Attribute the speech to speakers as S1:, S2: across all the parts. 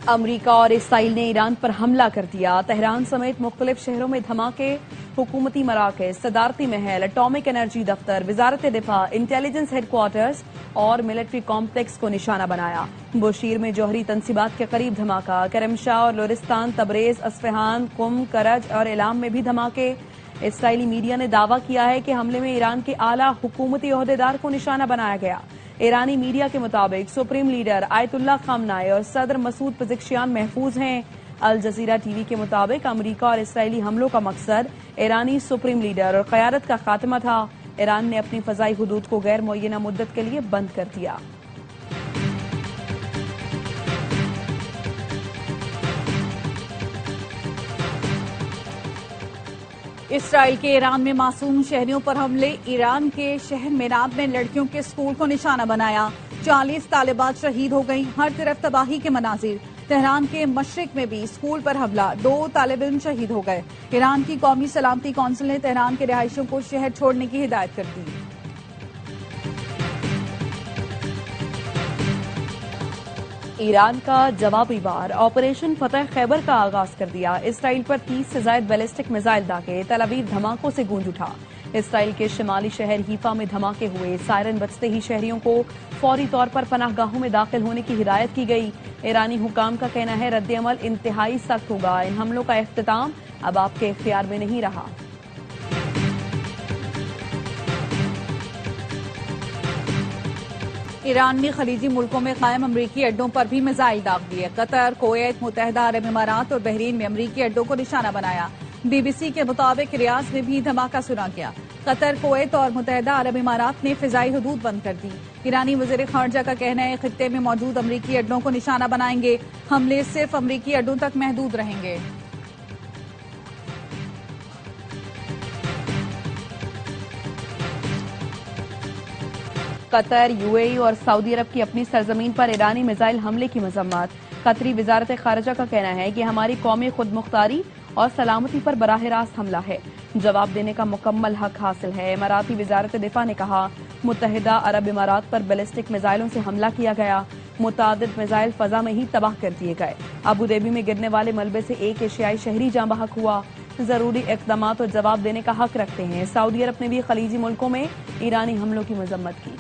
S1: अमरीका और इसराइल ने ईरान पर हमला कर दिया। तेहरान समेत मुख्तलिफ शहरों में धमाके। हुकूमती मराकज़, सदारती महल, एटॉमिक एनर्जी दफ्तर, वजारत दिफा, इंटेलिजेंस हेडक्वार्टर्स और मिलिट्री कॉम्प्लेक्स को निशाना बनाया। बुशीर में जौहरी तनसीबात के करीब धमाका। करमशाह और लोरिस्तान, तबरेज, अस्फहान, कुम, करज और इलाम में भी धमाके। इसराइली मीडिया ने दावा किया है कि हमले में ईरान के आला हुकूमती ओहदेदार को निशाना बनाया गया। ईरानी मीडिया के मुताबिक सुप्रीम लीडर आयतुल्लाह खामनाई और सदर मसूद पज़ेश्कियान महफूज हैं। अल जजीरा टीवी के मुताबिक अमरीका और इसराइली हमलों का मकसद ईरानी सुप्रीम लीडर और क़यादत का खात्मा था। ईरान ने अपनी फ़ज़ाई हुदूद को गैर मुअय्यना मुद्दत के लिए बंद कर दिया।
S2: इसराइल के ईरान में मासूम शहरियों पर हमले। ईरान के शहर मेराब में लड़कियों के स्कूल को निशाना बनाया। 40 तालिबात शहीद हो गई। हर तरफ तबाही के मनाजिर। तेहरान के मशरिक में भी स्कूल पर हमला, 2 तालिब इल्म शहीद हो गए। ईरान की कौमी सलामती कौंसिल ने तेहरान के रिहायशियों को शहर छोड़ने की हिदायत कर दी।
S1: ईरान का जवाबी वार, ऑपरेशन फतह खैबर का आगाज कर दिया। इसराइल पर 30 से ज्यादा बैलिस्टिक मिसाइल दागे। तल अवीव धमाकों से गूंज उठा। इसराइल के शिमाली शहर हीफा में धमाके हुए। सायरन बजते ही शहरियों को फौरी तौर पर पनाहगाहों में दाखिल होने की हिदायत की गई। ईरानी हुकाम का कहना है रद्द-ए-अमल इंतहाई सख्त होगा। इन हमलों का इख्तिताम अब आपके इख्तियार में नहीं रहा।
S2: ईरान ने खलीजी मुल्कों में कायम अमरीकी अड्डों पर भी मिसाइल दाग दिए। कतर, कुवैत, मुत्तहिदा अरब इमारात और बहरीन में अमरीकी अड्डों को निशाना बनाया। बीबीसी के मुताबिक रियाज में भी धमाका सुना गया। कतर, कुवैत और मुत्तहिदा अरब इमारात ने फिजाई हदूद बंद कर दी। ईरानी वज़ीर खारजा का कहना है खित्ते में मौजूद अमरीकी अड्डों को निशाना बनाएंगे। हमले सिर्फ अमरीकी अड्डों तक महदूद रहेंगे।
S1: कतर, यूएई और सऊदी अरब की अपनी सरजमीन पर ईरानी मिसाइल हमले की मजम्मत। कतरी वजारत खारजा का कहना है कि हमारी कौमी खुद मुख्तारी और सलामती पर बराह रास्त हमला है। जवाब देने का मुकम्मल हक हासिल है। इमाराती वजारत दिफा ने कहा मुत्तहिदा अरब इमारात पर बैलिस्टिक मिसाइलों से हमला किया गया। मुतादिद मिसाइल फजा में ही तबाह कर दिए गए। अबू धाबी में गिरने वाले मलबे से एक एशियाई शहरी जाँ बहक हुआ। जरूरी इक़दाम और जवाब देने का हक रखते हैं। सऊदी अरब ने भी खलीजी मुल्कों में ईरानी हमलों की मजम्मत की।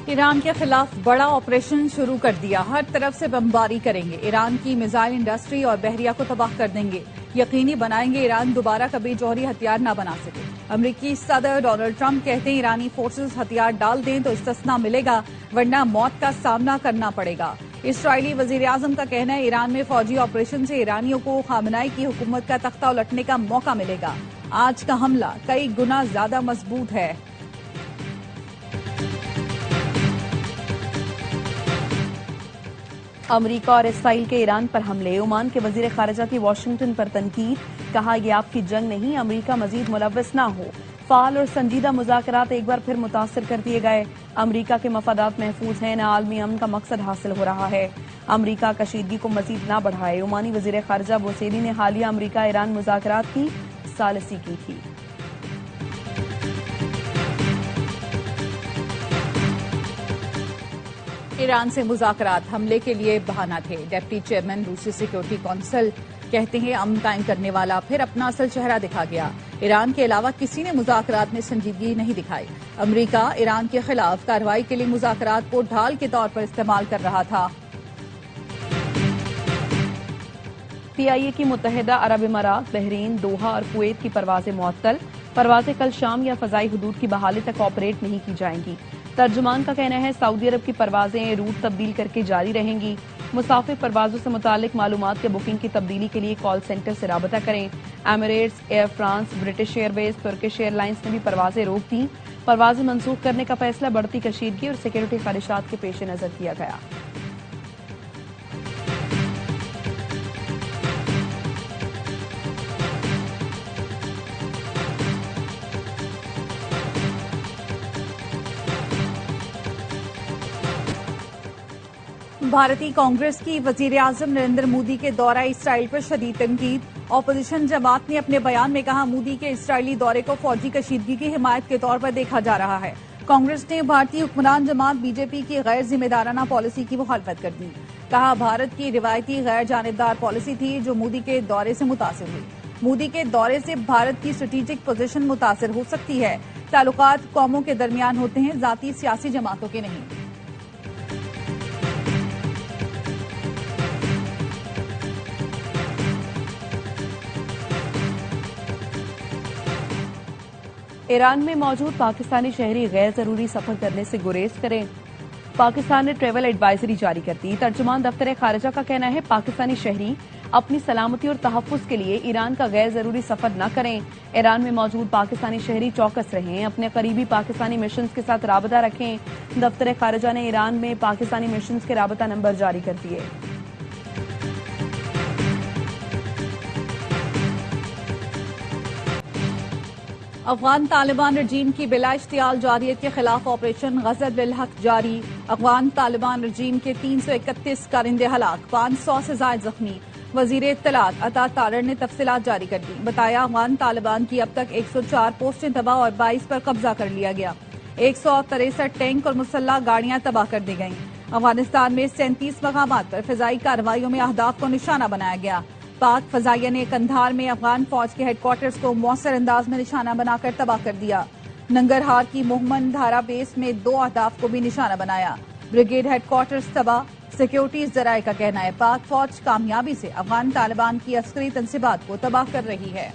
S2: ईरान के खिलाफ बड़ा ऑपरेशन शुरू कर दिया। हर तरफ से बमबारी करेंगे। ईरान की मिसाइल इंडस्ट्री और बहरिया को तबाह कर देंगे। यकीनी बनाएंगे ईरान दोबारा कभी जौहरी हथियार न बना सके। अमरीकी सदर डोनाल्ड ट्रंप कहते हैं ईरानी फोर्सेस हथियार डाल दें तो इस्तिस्ना मिलेगा, वरना मौत का सामना करना पड़ेगा। इसराइली वजीर आजम का कहना है ईरान में फौजी ऑपरेशन से ईरानियों को खामनाई की हुकूमत का तख्ता उलटने का मौका मिलेगा। आज का हमला कई गुना ज्यादा मजबूत है।
S1: अमरीका और इसराइल के ईरान पर हमले। ओमान के वजीर खारजा की वाशिंगटन पर तनकीद। कहा यह आपकी जंग नहीं, अमरीका मजीद मुलव्वस ना हो। फाल और संजीदा मुज़ाकरात एक बार फिर मुतासर कर दिए गए। अमरीका के मफादात महफूज हैं, न आलमी अमन का मकसद हासिल हो रहा है। अमरीका कशीदगी को मजीद ना बढ़ाए। ओमानी वजीर खारजा बोसेरी ने हालिया अमरीका ईरान मुज़ाकरात की सालसी की थी।
S2: ईरान से मुज़ाकरात हमले के लिए बहाना थे। डिप्टी चेयरमैन रूसी सिक्योरिटी काउंसिल कहते हैं अमन कायम करने वाला फिर अपना असल चेहरा दिखा गया। ईरान के अलावा किसी ने मुज़ाकरात में संजीदगी नहीं दिखाई। अमरीका ईरान के खिलाफ कार्रवाई के लिए मुज़ाकरात को ढाल के तौर पर इस्तेमाल कर रहा था।
S1: पीआईए की मुत्तहिदा अरब इमारात, बहरीन, दोहा और कुवैत की परवाजें मुअत्तल। परवाजें कल शाम या फजाई हुदूद की बहाली तक ऑपरेट नहीं की जाएंगी। तर्जुमान का कहना है सऊदी अरब की परवाजें रूट तब्दील करके जारी रहेंगी। मुसाफिर परवाजों से मुतालिक मालूमात के बुकिंग की तब्दीली के लिए कॉल सेंटर से राबता करें। Emirates, air France, British Airways, Turkish airlines ने भी परवाजें रोक दी। परवाजें मंसूख करने का फैसला बढ़ती कशीदगी और सिक्योरिटी खदशात के पेश नजर किया गया।
S2: भारतीय कांग्रेस की वजीर आजम नरेंद्र मोदी के दौरा इसराइल पर शदीद तनकीद। ऑपोजिशन जमात ने अपने बयान में कहा, मोदी के इजरायली दौरे को फौजी कशीदगी की हिमायत के तौर पर देखा जा रहा है। कांग्रेस ने भारतीय हुक्मरान जमात बीजेपी की गैर जिम्मेदाराना पॉलिसी की मुखालफत कर दी। कहा, भारत की रिवायती गैर जानिबदार पॉलिसी थी जो मोदी के दौरे से मुतासिर हुई। मोदी के दौरे से भारत की स्ट्रेटेजिक पोजीशन मुतासिर हो सकती है। ताल्लुकात कौमों के दरमियान होते हैं, जाती सियासी जमातों के नहीं।
S1: ईरान में मौजूद पाकिस्तानी शहरी गैर जरूरी सफर करने से गुरेज करें। पाकिस्तान ने ट्रैवल एडवाइजरी जारी कर दी। तर्जुमान दफ्तर खारिजा का कहना है, पाकिस्तानी शहरी अपनी सलामती और तहफ्फुज के लिए ईरान का गैर जरूरी सफर न करें। ईरान में मौजूद पाकिस्तानी शहरी चौकस रहें, अपने करीबी पाकिस्तानी मिशन के साथ राबता रखें। दफ्तर खारिजा ने ईरान में पाकिस्तानी मिशन के राबता नंबर जारी कर दिए।
S2: अफगान तालिबान रजीम की बिला इश्तियाल जारियत के खिलाफ ऑपरेशन गज़ब बिल हक जारी। अफगान तालिबान रजीम के 331 कारिंदे हलाक, 500 से ज्यादा जख्मी। वजीर इत्तलात अता तारर ने तफसीलात जारी कर दी। बताया, अफगान तालिबान की अब तक 104 पोस्टें तबाह और 22 पर कब्जा कर लिया गया। 163 टैंक और मुसल्ला गाड़ियां तबाह कर दी गईं। अफगानिस्तान में 37 मकामात पर फिजाई कार्रवाइयों में अहदाफ को निशाना बनाया गया। पाक फजाइया ने कंधार में अफगान फौज के हेडक्वार्टर्स को मौसर अंदाज में निशाना बनाकर तबाह कर दिया। नंगरहार की मोहम्मद धारा बेस में 2 अहदाफ को भी निशाना बनाया। ब्रिगेड हेडक्वार्टर्स तबाह। सिक्योरिटी जराये का कहना है, पाक फौज कामयाबी से अफगान तालिबान की अस्करी तंसीबात को तबाह कर रही है।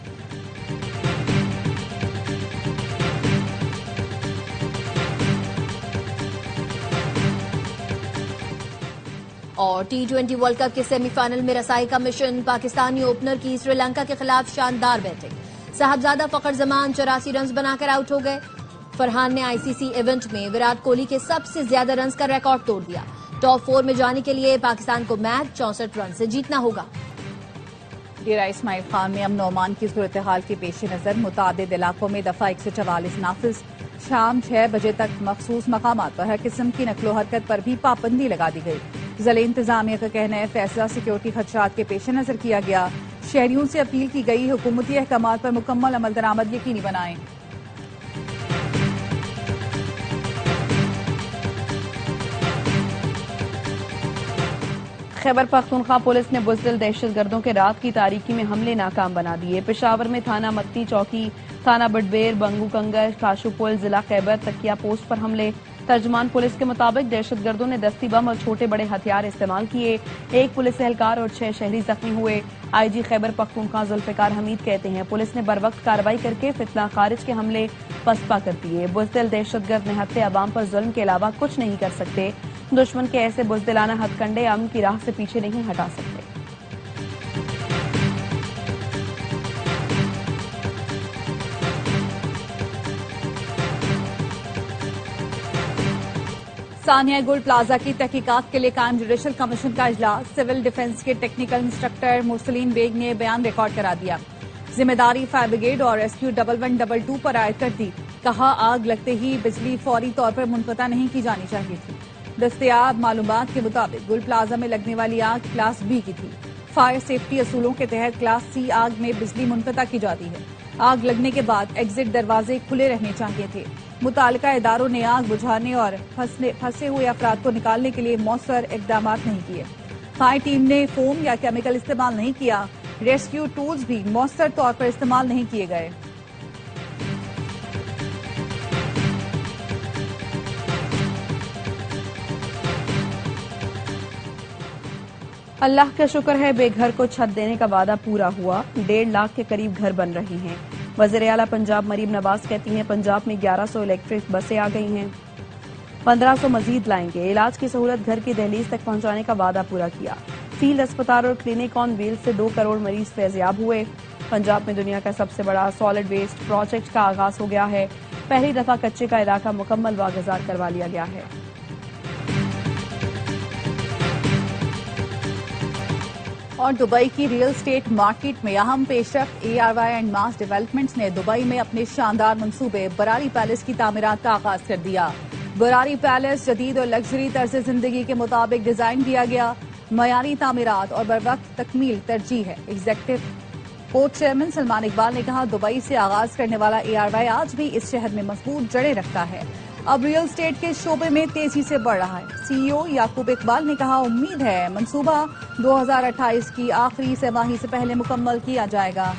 S3: और T20 वर्ल्ड कप के सेमीफाइनल में रसाई का मिशन। पाकिस्तानी ओपनर की श्रीलंका के खिलाफ शानदार बैटिंग। साहबजादा फखर जमान 84 रन बनाकर आउट हो गए। फरहान ने आईसीसी इवेंट में विराट कोहली के सबसे ज्यादा रन का रिकॉर्ड तोड़ दिया। टॉप 4 में जाने के लिए पाकिस्तान को मैच 64 रन से जीतना होगा।
S2: डेरा इस्माइल खान में अमन ओमान की सूरत हाल के पेश नजर मुतादिद इलाकों में दफा 144 नाफिज। शाम 6 बजे तक मखसूस मकामात पर हर किस्म की नकलो हरकत पर भी पाबंदी लगा दी गई। जिला इंतजामिया का कहना है, फैसला सिक्योरिटी खदशात के पेश नजर किया गया। शहरियों से अपील की गई, हुकूमती अहकामात पर मुकम्मल अमल दरामद यकीनी बनाएं।
S1: खैबर पख्तूनख्वा पुलिस ने बुज़दिल दहशतगर्दों के रात की तारीकी में हमले नाकाम बना दिए। पेशावर में थाना मक्ती चौकी, थाना बडबेर, बंगू कंगर, काशुपुल, जिला खैबर तकिया पोस्ट पर हमले। तर्जुमान पुलिस के मुताबिक दहशतगर्दों ने दस्ती बम और छोटे बड़े हथियार इस्तेमाल किए। 1 पुलिस एहलकार और 6 शहरी जख्मी हुए। आईजी खैबर पख्तूनख्वा जुल्फिकार हमीद कहते हैं, पुलिस ने बर वक्त कार्रवाई करके फितना खारिज के हमले पसपा कर दिए। बुज़दिल दहशतगर्द निहत्ते अवाम पर जुल्म के अलावा कुछ नहीं कर सकते। दुश्मन के ऐसे बुज़दिलाना हथकंडे अमन की राह से पीछे नहीं हटा सकते।
S2: सानिया गोल्ड प्लाजा की तहकीकात के लिए कायम जुडिशल कमीशन का इजलास। सिविल डिफेंस के टेक्निकल इंस्ट्रक्टर मुरसलीन बेग ने बयान रिकॉर्ड करा दिया। जिम्मेदारी फायर ब्रिगेड और रेस्क्यू 1112 पर आयद कर दी। कहा, आग लगते ही बिजली फौरी तौर पर मुनक़ता नहीं की जानी चाहिए थी। दस्तयाब मालूमात के मुताबिक गुल प्लाजा में लगने वाली आग क्लास बी की थी। फायर सेफ्टी असूलों के तहत क्लास सी आग में बिजली मुनक़ता की जाती है। आग लगने के बाद एग्जिट दरवाजे खुले रहने चाहिए थे। मुतालिका इदारों ने आग बुझाने और फंसे हुए अफराद को निकालने के लिए मौसर इकदाम नहीं किए। फायर टीम ने फोम या केमिकल इस्तेमाल नहीं किया। रेस्क्यू टूल्स भी मौसर तौर पर इस्तेमाल नहीं किए गए।
S1: अल्लाह का शुक्र है, बेघर को छत देने का वादा पूरा हुआ। 1.5 लाख के करीब घर बन रहे हैं। वज़ीर आला पंजाब मरीम नवाज कहती हैं, पंजाब में 1100 इलेक्ट्रिक बसें आ गई हैं। 1500 मजीद लाएंगे। इलाज की सहूलत घर की दहलीज तक पहुंचाने का वादा पूरा किया। फील्ड अस्पताल और क्लिनिक ऑन व्हील्स से 2 करोड़ मरीज फैज़याब हुए। पंजाब में दुनिया का सबसे बड़ा सॉलिड वेस्ट प्रोजेक्ट का आगाज हो गया है। पहली दफा कच्चे का इलाका मुकम्मल वागजार करवा लिया गया है।
S2: और दुबई की रियल एस्टेट मार्केट में अहम पेशरफ्त ARY एंड मास डेवलपमेंट्स ने दुबई में अपने शानदार मंसूबे बरारी पैलेस की तामीरात का आगाज कर दिया। बरारी पैलेस जदीद और लग्जरी तर्ज जिंदगी के मुताबिक डिजाइन किया गया। मयारी तामीरात और बर वक्त तकमील तरजीह है। Executive port chairman Salman Iqbal ने कहा, दुबई से आगाज करने वाला ARY आज भी इस शहर में मजबूत जड़ें रखता है। अब रियल एस्टेट के शोबे में तेजी से बढ़ रहा है। CEO याकूब इकबाल ने कहा, उम्मीद है मंसूबा 2028 की आखिरी तिमाही से पहले मुकम्मल किया जाएगा।